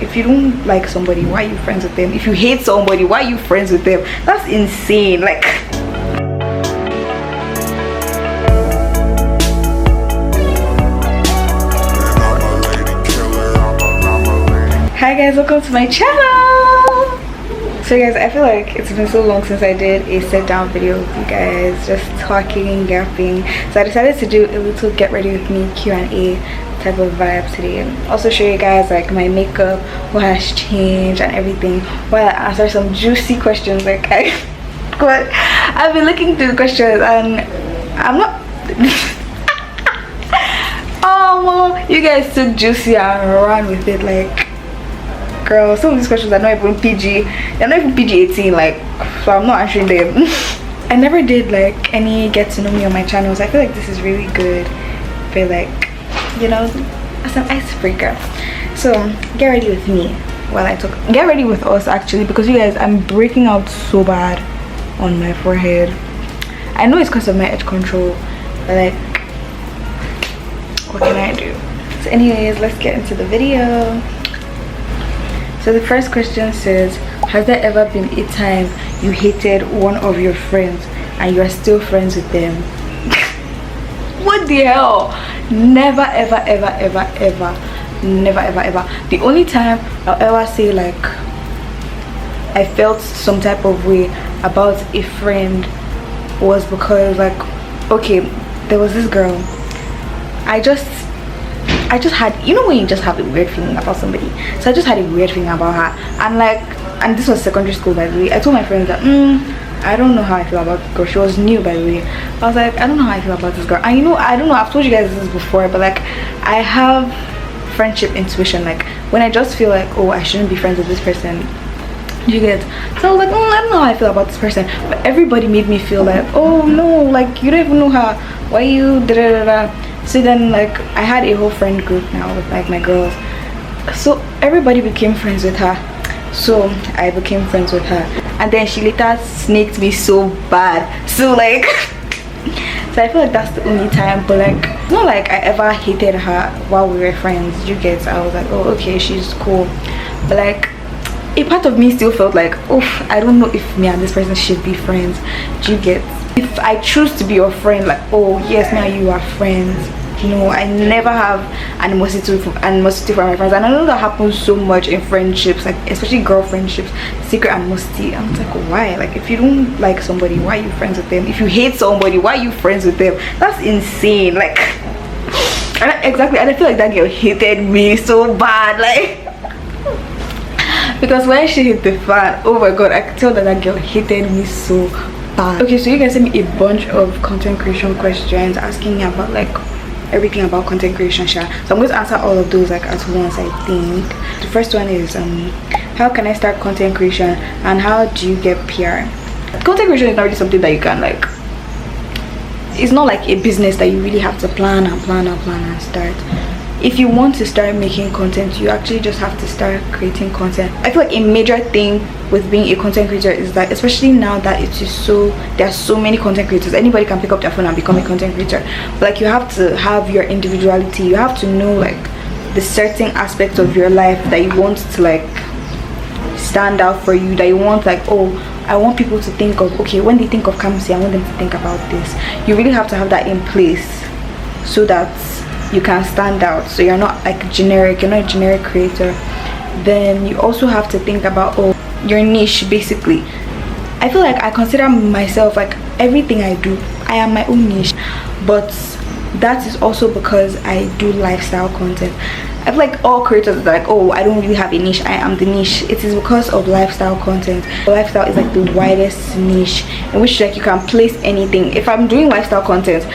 if you don't like somebody, why are you friends with them? If you hate somebody, why are you friends with them? That's insane. Like, hi guys, welcome to my channel. So guys, I feel like it's been so long since I did a sit down video with you guys, just talking, yapping. So I decided to do a little get ready with me Q&A type of vibe today. Also show you guys like my makeup, what has changed and everything, while I answer some juicy questions. Like I've been looking through the questions and I'm not oh well, you guys took juicy and ran with it. Like, girl, some of these questions are not even PG. They're not even PG-18, like, so I'm not answering them. I never did like any get to know me on my channels. I feel like this is really good for, like, you know, as an icebreaker. So get ready with me while I talk. Get ready with us actually, because you guys, I'm breaking out so bad on my forehead. I know it's because of my edge control, but like, what can I do? So anyways, let's get into the video. So the first question says, has there ever been a time you hated one of your friends and you are still friends with them? What the hell? Never ever ever ever ever, never ever ever. The only time I'll ever say like I felt some type of way about a friend was because, like, okay, there was this girl. I just had, you know when you just have a weird feeling about somebody. So I just had a weird feeling about her, and like, and this was secondary school, by the way. I told my friends that I don't know how I feel about this girl. She was new, by the way. I was like, I don't know how I feel about this girl. And you know, I don't know, I've told you guys this before, but like, I have friendship intuition. Like, when I just feel like, oh, I shouldn't be friends with this person, you get. So I was like, I don't know how I feel about this person. But everybody made me feel like, oh no, like, you don't even know her, why you da da da da. So then, like, I had a whole friend group now with like my girls, so everybody became friends with her. So I became friends with her, and then she later snaked me so bad. So like so I feel like that's the only time. But like, it's not like I ever hated her while we were friends, you get. I was like, oh okay, she's cool. But like, a part of me still felt like, oh, I don't know if me and this person should be friends, do you get. If I choose to be your friend, like, oh yes, now you are friends, you know, I never have animosity for my friends. And I know that happens so much in friendships, like especially girl friendships, secret animosity. I'm like, why? Like, if you don't like somebody, why are you friends with them? If you hate somebody, why are you friends with them? That's insane. Like, exactly. And I feel like that girl hated me so bad, like because when she hit the fan, oh my god, I could tell that girl hated me so bad. Okay, so you guys sent me a bunch of content creation questions asking me about like everything about content creation, so I'm going to answer all of those like at once. I think the first one is how can I start content creation and how do you get PR? Content creation is not really something that you can, like, it's not like a business that you really have to plan and start. If you want to start making content, you actually just have to start creating content. I feel like a major thing with being a content creator is that, especially now that it is so, there are so many content creators, anybody can pick up their phone and become a content creator. But like, you have to have your individuality. You have to know like the certain aspects of your life that you want to like stand out for you, that you want, like, oh, I want people to think of, okay, when they think of Kamsi, I want them to think about this. You really have to have that in place so that you can stand out, so you're not like generic, you're not a generic creator. Then you also have to think about, oh, your niche. Basically, I feel like I consider myself, like, everything I do, I am my own niche. But that is also because I do lifestyle content. I feel like all creators are like, oh, I don't really have a niche, I am the niche. It is because of lifestyle content. Lifestyle is like the widest niche in which like you can place anything. If I'm doing lifestyle content,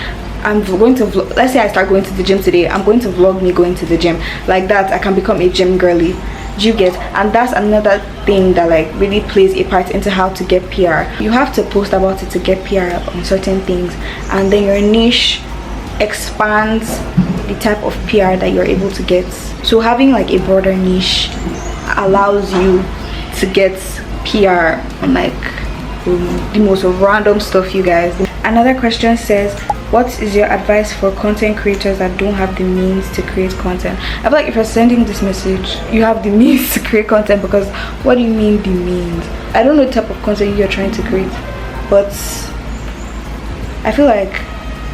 I'm going to vlog. Let's say I start going to the gym today, I'm going to vlog me going to the gym. Like that, I can become a gym girly. Do you get? And that's another thing that like really plays a part into how to get PR. You have to post about it to get PR on certain things, and then your niche expands the type of PR that you're able to get. So having like a broader niche allows you to get PR on like the most random stuff, you guys. Another question says, what is your advice for content creators that don't have the means to create content? I feel like if you're sending this message, you have the means to create content, because what do you mean the means? I don't know the type of content you're trying to create, but I feel like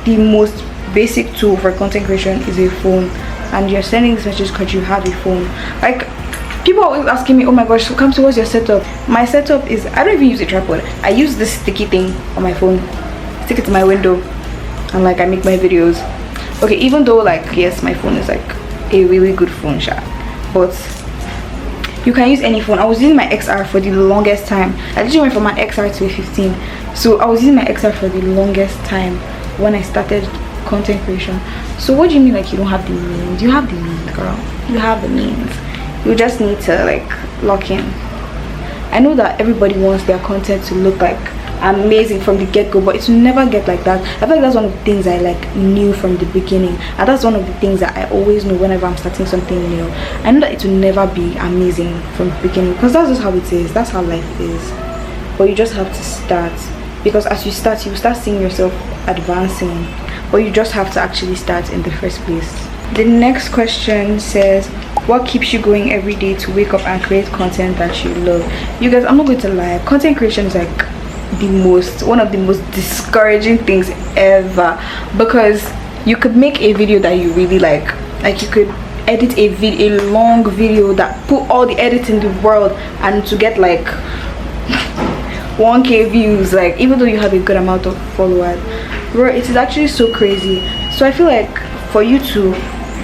the most basic tool for content creation is a phone, and you're sending this message because you have a phone. Like, people are always asking me, oh my gosh, so come to what's your setup? My setup is, I don't even use a tripod. I use this sticky thing on my phone, stick it to my window, and like I make my videos. Okay, even though like yes, my phone is like a really good phone shot, but you can use any phone. I was using my XR for the longest time. I literally went from an XR to a 15, so I was using my XR for the longest time when I started content creation. So what do you mean like you don't have the means? You have the means, girl. You have the means. You just need to like lock in. I know that everybody wants their content to look like amazing from the get-go, but it will never get like that. I feel like that's one of the things I like knew from the beginning, and that's one of the things that I always know whenever I'm starting something new. I know that it will never be amazing from the beginning, because that's just how it is. That's how life is. But you just have to start, because as you start, you start seeing yourself advancing, but you just have to actually start in the first place. The next question says, what keeps you going every day to wake up and create content that you love? You guys, I'm not going to lie, content creation is like one of the most discouraging things ever, because you could make a video that you really like you could edit a long video that put all the edits in the world, and to get like 1k views, like even though you have a good amount of followers, bro, it is actually so crazy. So I feel like for you to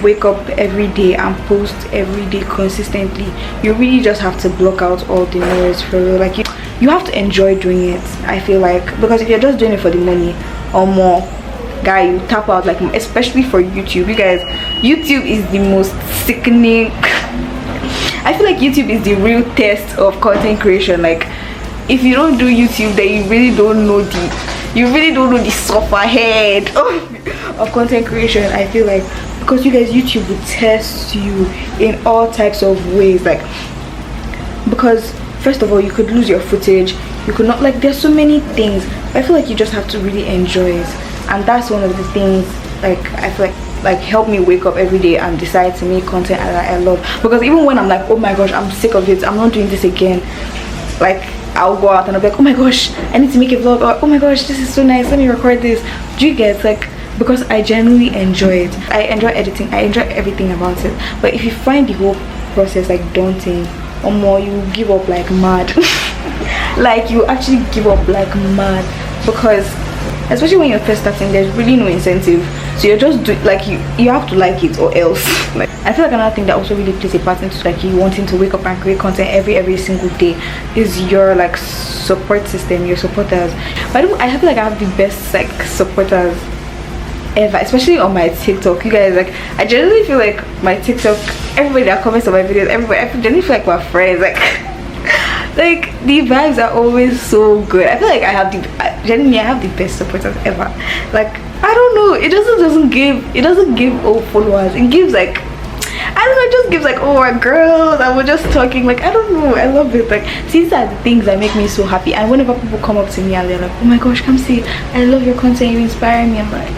wake up every day and post every day consistently, you really just have to block out all the noise for real. Like you have to enjoy doing it, I feel like, because if you're just doing it for the money or more, guy, you tap out. Like, especially for YouTube, you guys, YouTube is the most sickening. I feel like YouTube is the real test of content creation. Like, if you don't do YouTube, then you really don't know the soft ahead of content creation, I feel like, because you guys, YouTube will test you in all types of ways. Like, because first of all, you could lose your footage, you could not, like, there's so many things. I feel like you just have to really enjoy it, and that's one of the things, like, I feel like help me wake up every day and decide to make content that I love. Because even when I'm like, oh my gosh, I'm sick of it, I'm not doing this again, like, I'll go out and I'll be like, oh my gosh, I need to make a vlog, or oh my gosh, this is so nice, let me record this. Do you get, like, because I genuinely enjoy it. I enjoy editing, I enjoy everything about it. But if you find the whole process like daunting or more, you give up like mad. Like, you actually give up like mad, because especially when you're first starting, there's really no incentive, so you're just like, you have to like it or else. Like, I feel like another thing that also really plays a part into like you wanting to wake up and create content every single day is your like support system, your supporters. But I feel like I have the best like supporters ever, especially on my TikTok. You guys, like, I generally feel like my TikTok, everybody that comments on my videos, I generally feel like we're friends. Like, like the vibes are always so good. I feel like I have the best supporters ever. Like, I don't know, it doesn't give all followers, it gives like, I don't know, it just gives like, oh, we're girls and we're just talking. Like, I don't know, I love it. Like, these are the things that make me so happy. And whenever people come up to me and they're like, oh my gosh, come see, I love your content, you inspire me, I'm like,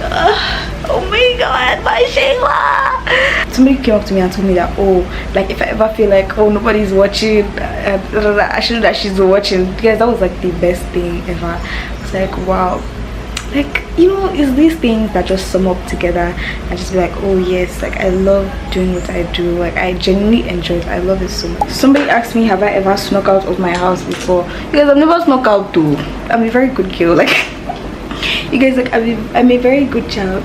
oh my god, my Shayla. Somebody came up to me and told me that, oh, like, if I ever feel like, oh, nobody's watching, I should know that she's watching. Guys, that was like the best thing ever. It's like, wow. Like, you know, it's these things that just sum up together and just be like, oh yes, like, I love doing what I do. Like, I genuinely enjoy it. I love it so much. Somebody asked me, have I ever snuck out of my house before? Because I've never snuck out though. I'm a very good girl. Like, you guys, like, I'm a very good child.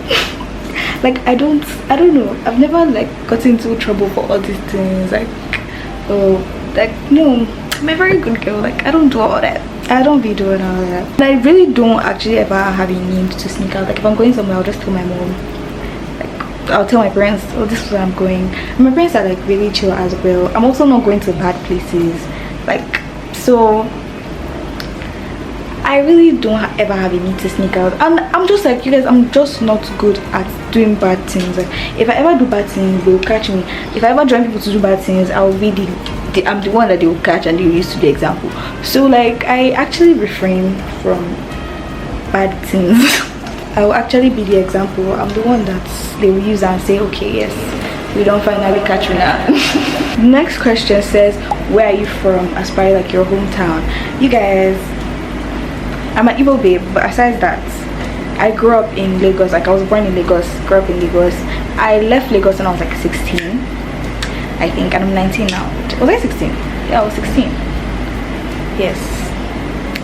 Like, I don't know, I've never like got into trouble for all these things. Like, oh, like, no, I'm a very good girl. Like, I don't do all that. I don't be doing all that. And I really don't actually ever have a need to sneak out. Like, if I'm going somewhere, I'll just tell my mom. Like, I'll tell my parents, oh, this is where I'm going. And my parents are like really chill as well. I'm also not going to bad places. Like, so I really don't ever have a need to sneak out. And I'm just like, you guys, I'm just not good at doing bad things. Like, if I ever do bad things, they will catch me. If I ever join people to do bad things, I'll be I'm the one that they will catch and they will use to the example. So like, I actually refrain from bad things. I will actually be the example. I'm the one that they will use and say, okay, yes, we don't finally catch you now. Next question says, where are you from as far as like your hometown? You guys, I'm an Igbo babe, but aside that, I grew up in Lagos. Like I was born in Lagos, grew up in Lagos. I left Lagos when I was like 16, I think, and I'm 19 now. Was I 16? Yeah, I was 16. Yes.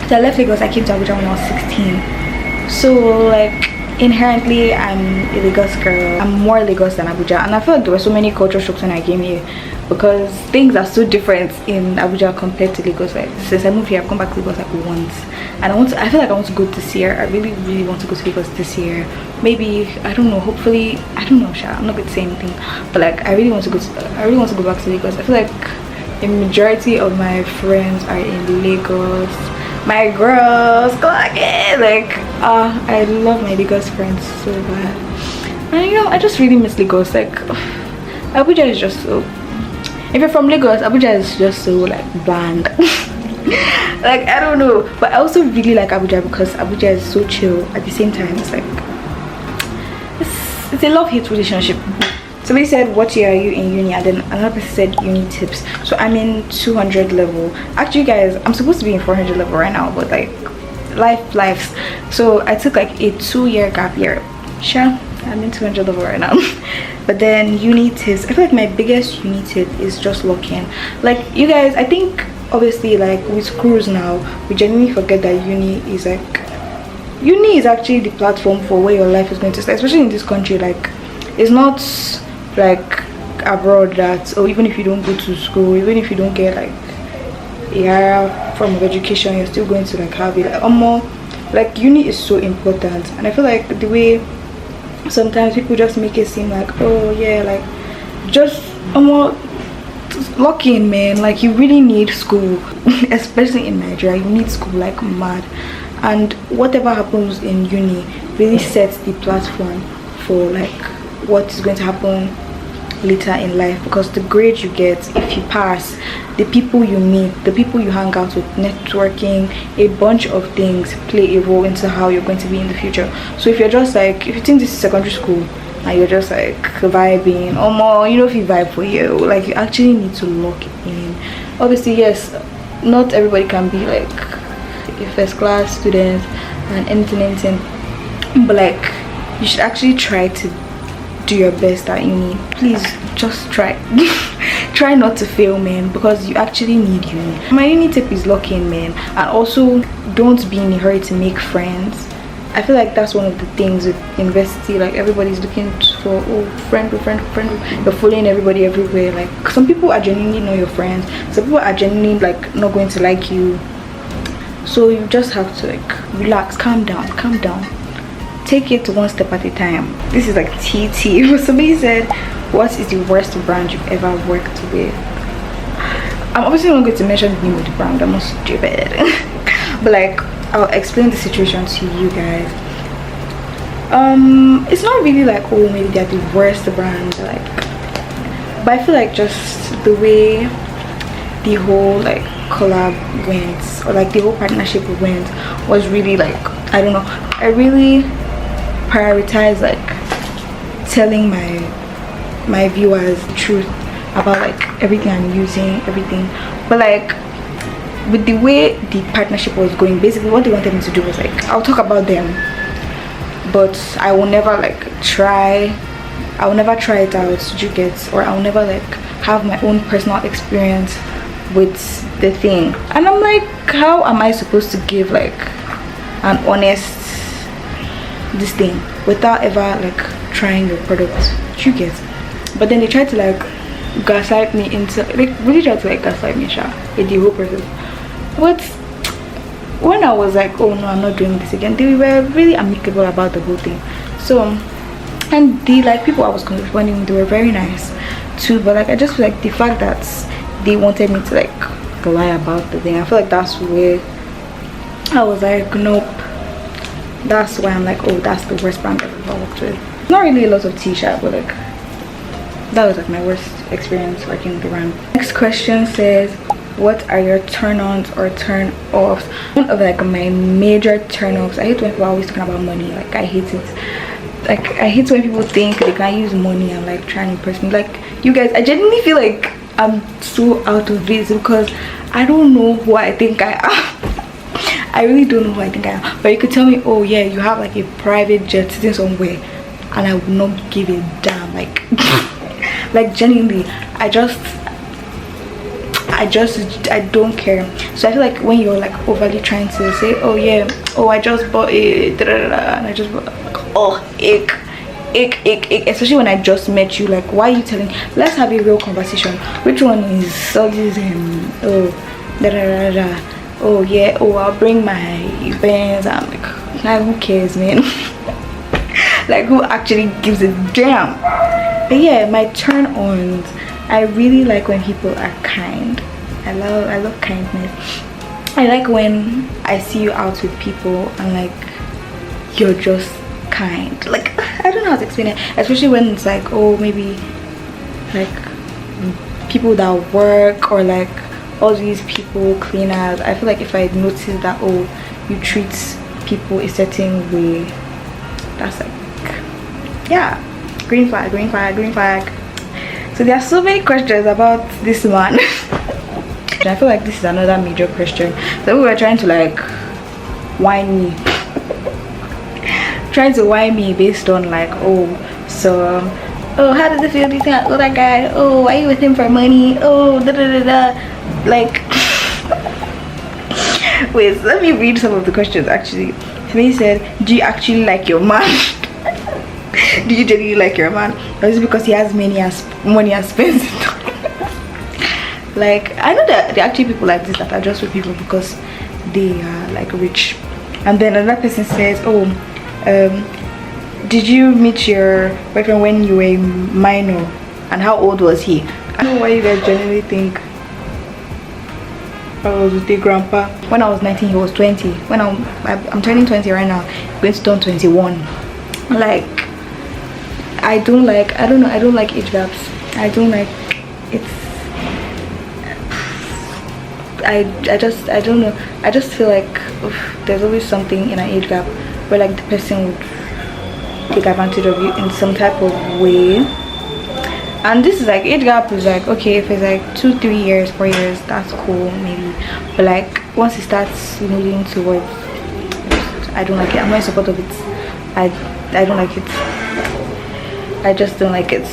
So I left Lagos, I came to Abuja when I was 16. So like inherently I'm a Lagos girl. I'm more Lagos than Abuja, and I feel like there were so many culture shocks when I came here because things are so different in Abuja compared to Lagos. Like since I moved here, I've come back to Lagos like once, and I feel like I want to go this year. I really want to go to Lagos this year. Maybe, I don't know, hopefully, I don't know, I'm not going to say anything, but like I really want to go back to Lagos. I feel like the majority of my friends are in Lagos. My girls, go again. Like I love my Lagos friends so bad, and you know, I just really miss Lagos. Like Abuja is just so, if you're from Lagos, Abuja is just so like bland. Like I don't know, but I also really like Abuja because Abuja is so chill. At the same time, it's like it's a love-hate relationship. Somebody said, what year are you in uni? And then another person said uni tips. So I'm in 200 level. Actually guys, I'm supposed to be in 400 level right now, but like lives. So I took like a 2-year gap year. Sure, I'm in 200 level right now. But then uni tips, I feel like my biggest uni tip is just locking. Like you guys, I think obviously like with schools now, we genuinely forget that uni is actually the platform for where your life is going to start, especially in this country. Like it's not like abroad that, or even if you don't go to school, even if you don't get like a higher form of education, you're still going to like have it like more. Like uni is so important, and I feel like the way sometimes people just make it seem like, oh yeah, like just more lock in, man. Like you really need school. Especially in Nigeria, you need school like mad, and whatever happens in uni really sets the platform for like what is going to happen later in life, because the grade you get, if you pass, the people you meet, the people you hang out with, networking, a bunch of things play a role into how you're going to be in the future. So if you're just like, if you think this is secondary school and you're just like vibing or more, you know, if you vibe for you, like you actually need to lock in. Obviously yes, not everybody can be like a first class student and anything, but like you should actually try to do your best at uni. Please just try. Try not to fail, man, because you actually need uni. My uni tip is lock in, man, and also don't be in a hurry to make friends. I feel like that's one of the things with university. Like everybody's looking for friend. You're following everybody everywhere. Like some people are genuinely not your friends, some people are genuinely like not going to like you, so you just have to like relax, calm down, take it one step at a time. This is like TT. Somebody said, what is the worst brand you've ever worked with? I'm obviously not going to mention the name of the brand, I'm not stupid. But like I'll explain the situation to you guys. It's not really like, oh maybe they're the worst brand, like, but I feel like just the way the whole like collab went, or like the whole partnership went, was really like, I don't know, I really prioritize like telling my viewers the truth about like everything I'm using, everything. But like with the way the partnership was going, basically what they wanted me to do was like, I'll talk about them, but I will never like try it out, did you get, or I'll never like have my own personal experience with the thing. And I'm like, how am I supposed to give like an honest this thing without ever like trying your product, you get? But then they tried to like gaslight me into, like really tried to like gaslight me with the whole process. But when I was like, oh no, I'm not doing this again, they were really amicable about the whole thing. So and the like people I was corresponding with, they were very nice too. But like I just feel like the fact that they wanted me to like lie about the thing, I feel like that's where I was like, nope. That's why I'm like, oh, that's the worst brand I've ever worked with. Not really a lot of t-shirt, but like that was like my worst experience working with the brand. Next question says, what are your turn-ons or turn-offs? One of like my major turn-offs, I hate when people are always talking about money. Like I hate it. Like I hate when people think they can use money and like try and impress me. Like you guys, I genuinely feel like I'm so out of this because I don't know who I think I am. I really don't know who I think I am. But you could tell me, oh yeah, you have like a private jet sitting somewhere, and I would not give a damn. Like like genuinely, I don't care. So I feel like when you're like overly trying to say, oh yeah, oh I just bought it, and I just bought, oh ick, especially when I just met you. Like why are you telling, let's have a real conversation. Which one is all this oh yeah, oh I'll bring my bands. I'm like who cares, man? Like who actually gives a damn? But yeah, my turn-ons, I really like when people are kind. I love kindness. I like when I see you out with people and like you're just kind. Like I don't know how to explain it, especially when it's like, oh maybe like people that work or like all these people, cleaners. I feel like if I notice that, oh you treat people a certain way, that's like, yeah, green flag, green flag, green flag. So there are so many questions about this man. I feel like this is another major question. So we were trying to like whine me, trying to whine me based on like, oh so oh how does it feel to think oh that guy, oh why are you with him for money, oh da da da da. Like wait, let me read some of the questions. Actually he said, do you actually like your man? Do you genuinely like your man, or is it because he has money and spends it? Like I know that there are actually people like this that are just with people because they are like rich. And then another person says, oh did you meet your boyfriend when you were a minor, and how old was he? I don't know why you guys generally think I was with a grandpa. When I was 19 he was 20. When I'm turning 20 right now, going to turn 21. Like I don't like age gaps. I don't like it's I don't know. I just feel like there's always something in an age gap where like the person would take advantage of you in some type of way. And this is like, age gap is like, okay, if it's like 2-3 years, 4 years, that's cool maybe, but like once it starts moving towards, I don't like it. I'm not in support of it. I don't like it. I just don't like it.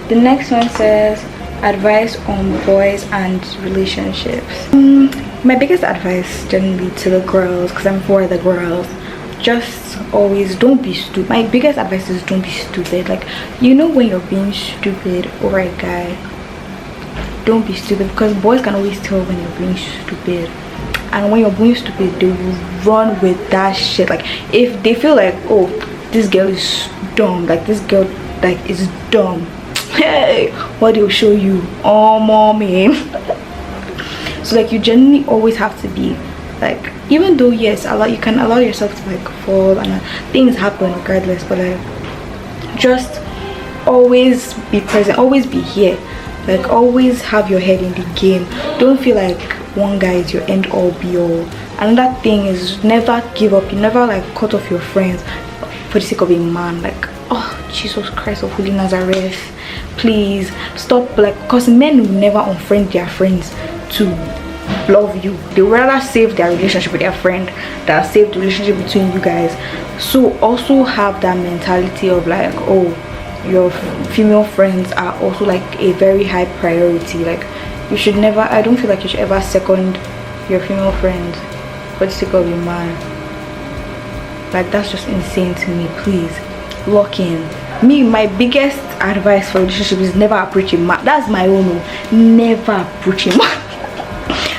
The next one says, advice on boys and relationships. My biggest advice generally to the girls, because I'm for the girls, just always don't be stupid. My biggest advice is don't be stupid. Like, you know, when you're being stupid over a guy, don't be stupid, because boys can always tell when you're being stupid. And when you're being stupid, they will run with that shit. Like if they feel like, oh this girl is dumb, like this girl like is dumb, hey, what they'll show you, oh mommy. So like you genuinely always have to be like, even though yes, you can allow yourself to like fall and things happen regardless, but like just always be present, always be here, like always have your head in the game. Don't feel like one guy is your end all be all. Another thing is, never give up. You never like cut off your friends for the sake of a man. Like, oh Jesus Christ of Holy Nazareth, please stop. Like, because men will never unfriend their friends to love you. They would rather save their relationship with their friend than save the relationship between you guys. So also have that mentality of like, oh, your female friends are also like a very high priority. Like you should never, I don't feel like you should ever second your female friends for the sake of your man. Like that's just insane to me. Please lock in. Me, my biggest advice for relationship is never approach a man. That's my own. Never approach a man.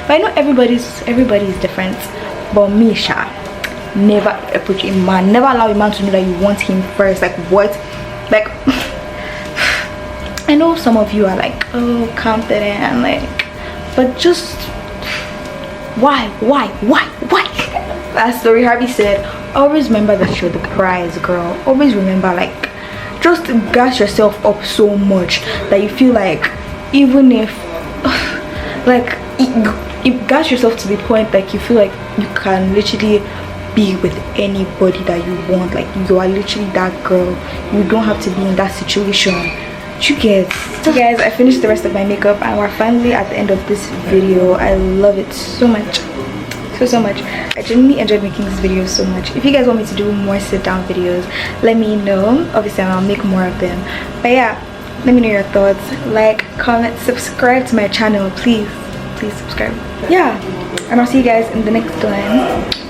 But I know everybody is different, but me, Sha, never approach a man. Never allow a man to know that you want him first. Like what? Like I know some of you are like, oh, confident and like, but just why? As Story Harvey said, always remember that you're the prize, girl. Always remember, like, just gas yourself up so much that you feel like even if like you gas yourself to the point like you feel like you can literally be with anybody that you want. Like you are literally that girl. You don't have to be in that situation. You get. So guys, I finished the rest of my makeup and we're finally at the end of this video. I love it so much, so much. I genuinely enjoyed making this video so much. If you guys want me to do more sit down videos, let me know. Obviously I'll make more of them, but yeah, let me know your thoughts. Like, comment, subscribe to my channel, please subscribe. Yeah, and I'll see you guys in the next one.